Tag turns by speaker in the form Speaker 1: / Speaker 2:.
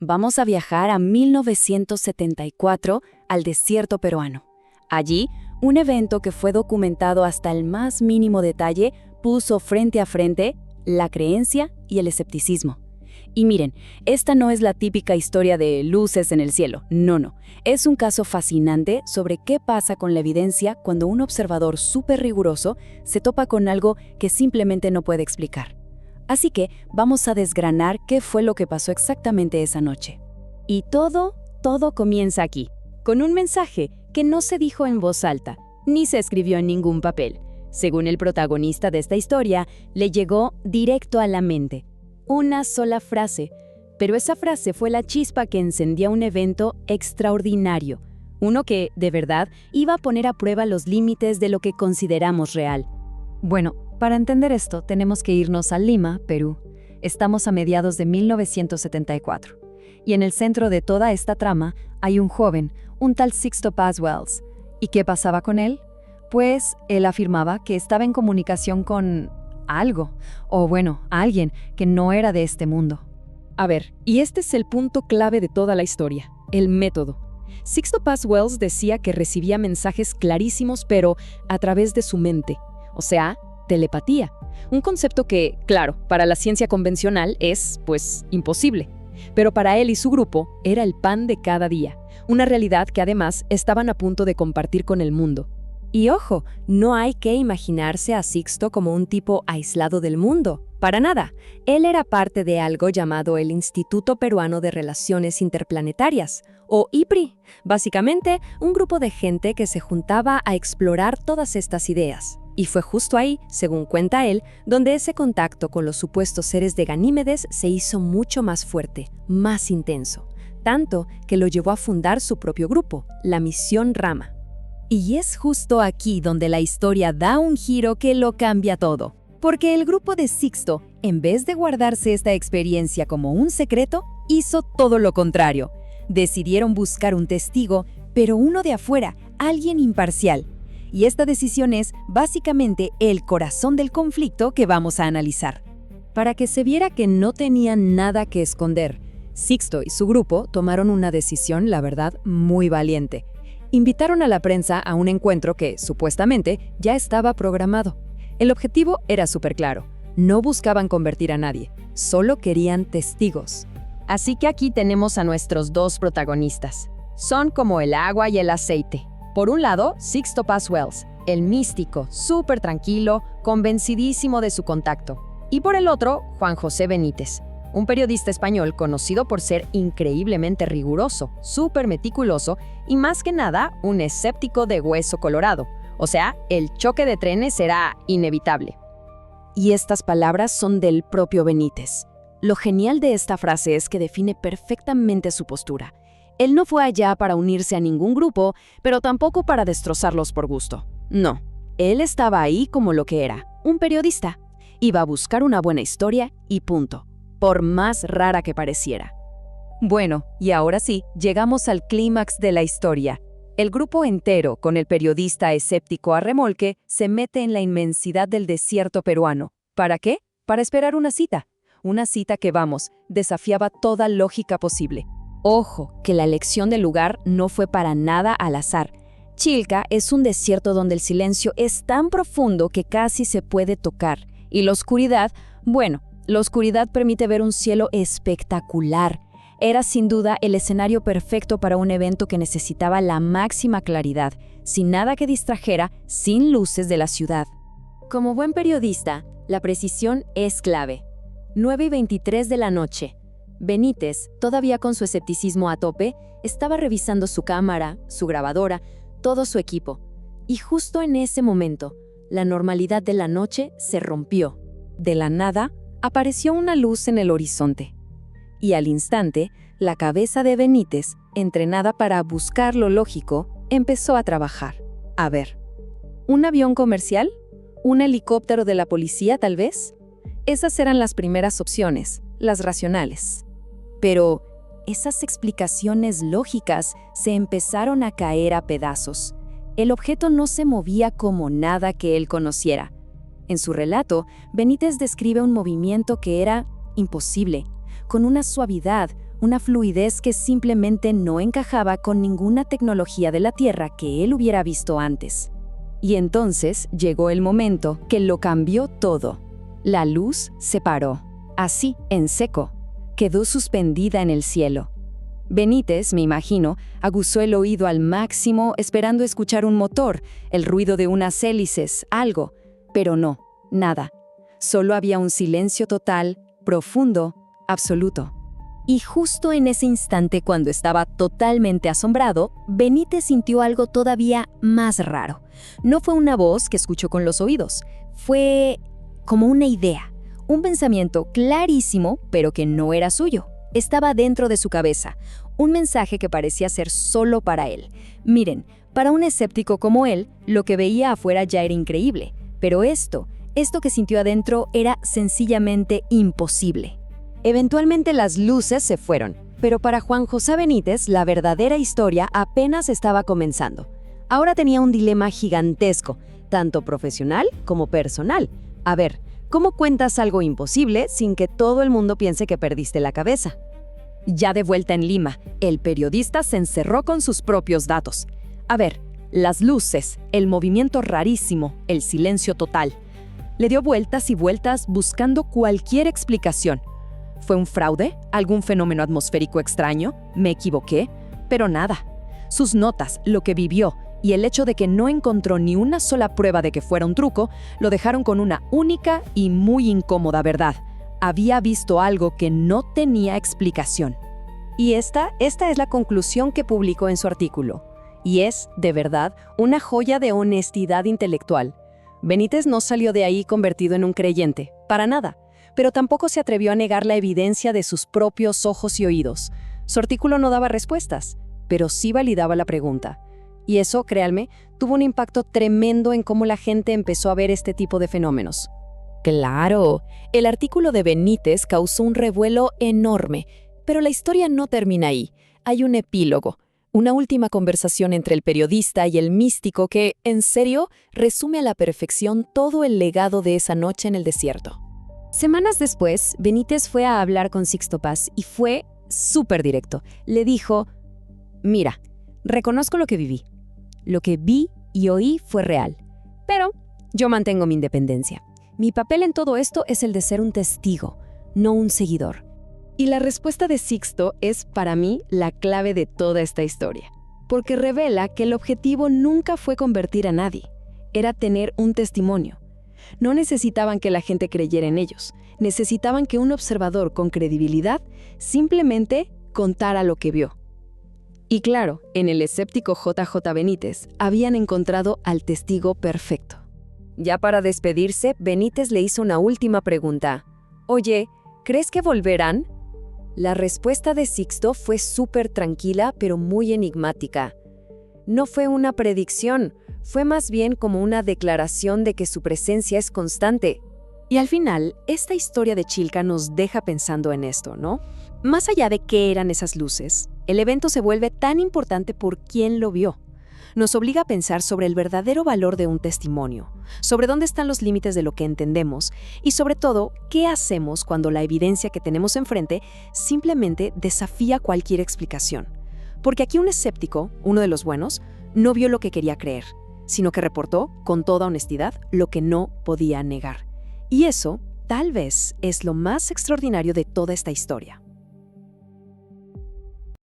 Speaker 1: vamos a viajar a 1974 al desierto peruano. Allí, un evento que fue documentado hasta el más mínimo detalle puso frente a frente la creencia y el escepticismo. Y miren, esta no es la típica historia de luces en el cielo, no. Es un caso fascinante sobre qué pasa con la evidencia cuando un observador súper riguroso se topa con algo que simplemente no puede explicar. Así que vamos a desgranar qué fue lo que pasó exactamente esa noche. Y todo comienza aquí, con un mensaje que no se dijo en voz alta, ni se escribió en ningún papel. Según el protagonista de esta historia, le llegó directo a la mente. Una sola frase, pero esa frase fue la chispa que encendía un evento extraordinario, uno que, de verdad, iba a poner a prueba los límites de lo que consideramos real.
Speaker 2: Bueno, para entender esto tenemos que irnos a Lima, Perú. Estamos a mediados de 1974, y en el centro de toda esta trama hay un joven, un tal Sixto Paz Wells. ¿Y qué pasaba con él? Pues él afirmaba que estaba en comunicación con algo, o bueno, alguien que no era de este mundo.
Speaker 3: A ver, y este es el punto clave de toda la historia, el método. Sixto Paz Wells decía que recibía mensajes clarísimos, pero a través de su mente, o sea, telepatía. Un concepto que, claro, para la ciencia convencional es, pues, imposible. Pero para él y su grupo era el pan de cada día, una realidad que además estaban a punto de compartir con el mundo.
Speaker 4: Y ojo, no hay que imaginarse a Sixto como un tipo aislado del mundo. Para nada. Él era parte de algo llamado el Instituto Peruano de Relaciones Interplanetarias, o IPRI. Básicamente, un grupo de gente que se juntaba a explorar todas estas ideas. Y fue justo ahí, según cuenta él, donde ese contacto con los supuestos seres de Ganímedes se hizo mucho más fuerte, más intenso. Tanto que lo llevó a fundar su propio grupo, la Misión Rama.
Speaker 1: Y es justo aquí donde la historia da un giro que lo cambia todo. Porque el grupo de Sixto, en vez de guardarse esta experiencia como un secreto, hizo todo lo contrario. Decidieron buscar un testigo, pero uno de afuera, alguien imparcial. Y esta decisión es, básicamente, el corazón del conflicto que vamos a analizar.
Speaker 4: Para que se viera que no tenían nada que esconder, Sixto y su grupo tomaron una decisión, la verdad, muy valiente. Invitaron a la prensa a un encuentro que, supuestamente, ya estaba programado. El objetivo era súper claro. No buscaban convertir a nadie, solo querían testigos. Así que aquí tenemos a nuestros dos protagonistas. Son como el agua y el aceite. Por un lado, Sixto Paz Wells, el místico, súper tranquilo, convencidísimo de su contacto. Y por el otro, Juan José Benítez, un periodista español conocido por ser increíblemente riguroso, súper meticuloso y más que nada un escéptico de hueso colorado. O sea, el choque de trenes era inevitable.
Speaker 1: Y estas palabras son del propio Benítez. Lo genial de esta frase es que define perfectamente su postura. Él no fue allá para unirse a ningún grupo, pero tampoco para destrozarlos por gusto. No, él estaba ahí como lo que era, un periodista. Iba a buscar una buena historia y punto. Por más rara que pareciera.
Speaker 2: Bueno, y ahora sí, llegamos al clímax de la historia. El grupo entero, con el periodista escéptico a remolque, se mete en la inmensidad del desierto peruano. ¿Para qué? Para esperar una cita. Una cita que, vamos, desafiaba toda lógica posible.
Speaker 1: Ojo, que la elección del lugar no fue para nada al azar. Chilca es un desierto donde el silencio es tan profundo que casi se puede tocar. Y la oscuridad, bueno, la oscuridad permite ver un cielo espectacular. Era sin duda el escenario perfecto para un evento que necesitaba la máxima claridad, sin nada que distrajera, sin luces de la ciudad.
Speaker 4: Como buen periodista, la precisión es clave. 9:23 de la noche. Benítez, todavía con su escepticismo a tope, estaba revisando su cámara, su grabadora, todo su equipo. Y justo en ese momento, la normalidad de la noche se rompió. De la nada, apareció una luz en el horizonte. Y al instante, la cabeza de Benítez, entrenada para buscar lo lógico, empezó a trabajar. A ver, ¿un avión comercial? ¿Un helicóptero de la policía, tal vez? Esas eran las primeras opciones, las racionales. Pero esas explicaciones lógicas se empezaron a caer a pedazos. El objeto no se movía como nada que él conociera. En su relato, Benítez describe un movimiento que era imposible, con una suavidad,
Speaker 1: una fluidez que simplemente no encajaba con ninguna tecnología de la Tierra que él hubiera visto antes. Y entonces llegó el momento que lo cambió todo. La luz se paró, así, en seco. Quedó suspendida en el cielo. Benítez, me imagino, aguzó el oído al máximo esperando escuchar un motor, el ruido de unas hélices, algo. Pero no, nada. Solo había un silencio total, profundo, absoluto. Y justo en ese instante, cuando estaba totalmente asombrado, Benítez sintió algo todavía más raro. No fue una voz que escuchó con los oídos, fue como una idea, un pensamiento clarísimo, pero que no era suyo. Estaba dentro de su cabeza, un mensaje que parecía ser solo para él. Miren, para un escéptico como él, lo que veía afuera ya era increíble, pero esto que sintió adentro era sencillamente imposible. Eventualmente las luces se fueron, pero para Juan José Benítez la verdadera historia apenas estaba comenzando. Ahora tenía un dilema gigantesco, tanto profesional como personal. A ver, ¿cómo cuentas algo imposible sin que todo el mundo piense que perdiste la cabeza? Ya de vuelta en Lima, el periodista se encerró con sus propios datos. A ver, las luces, el movimiento rarísimo, el silencio total. Le dio vueltas y vueltas buscando cualquier explicación. ¿Fue un fraude? ¿Algún fenómeno atmosférico extraño? ¿Me equivoqué? Pero nada. Sus notas, lo que vivió y el hecho de que no encontró ni una sola prueba de que fuera un truco, lo dejaron con una única y muy incómoda verdad. Había visto algo que no tenía explicación. Y esta es la conclusión que publicó en su artículo. Y es, de verdad, una joya de honestidad intelectual. Benítez no salió de ahí convertido en un creyente, para nada, pero tampoco se atrevió a negar la evidencia de sus propios ojos y oídos. Su artículo no daba respuestas, pero sí validaba la pregunta. Y eso, créanme, tuvo un impacto tremendo en cómo la gente empezó a ver este tipo de fenómenos.
Speaker 3: Claro, el artículo de Benítez causó un revuelo enorme, pero la historia no termina ahí. Hay un epílogo, una última conversación entre el periodista y el místico que, en serio, resume a la perfección todo el legado de esa noche en el desierto.
Speaker 1: Semanas después, Benítez fue a hablar con Sixto Paz y fue súper directo. Le dijo, mira, reconozco lo que viví. Lo que vi y oí fue real, pero yo mantengo mi independencia. Mi papel en todo esto es el de ser un testigo, no un seguidor.
Speaker 3: Y la respuesta de Sixto es, para mí, la clave de toda esta historia, porque revela que el objetivo nunca fue convertir a nadie, era tener un testimonio. No necesitaban que la gente creyera en ellos, necesitaban que un observador con credibilidad simplemente contara lo que vio. Y claro, en el escéptico JJ Benítez habían encontrado al testigo perfecto.
Speaker 1: Ya para despedirse, Benítez le hizo una última pregunta. Oye, ¿crees que volverán? La respuesta de Sixto fue súper tranquila, pero muy enigmática. No fue una predicción, fue más bien como una declaración de que su presencia es constante. Y al final, esta historia de Chilca nos deja pensando en esto, ¿no? Más allá de qué eran esas luces, el evento se vuelve tan importante por quién lo vio. Nos obliga a pensar sobre el verdadero valor de un testimonio, sobre dónde están los límites de lo que entendemos y sobre todo, qué hacemos cuando la evidencia que tenemos enfrente simplemente desafía cualquier explicación. Porque aquí un escéptico, uno de los buenos, no vio lo que quería creer, sino que reportó con toda honestidad lo que no podía negar. Y eso, tal vez, es lo más extraordinario de toda esta historia.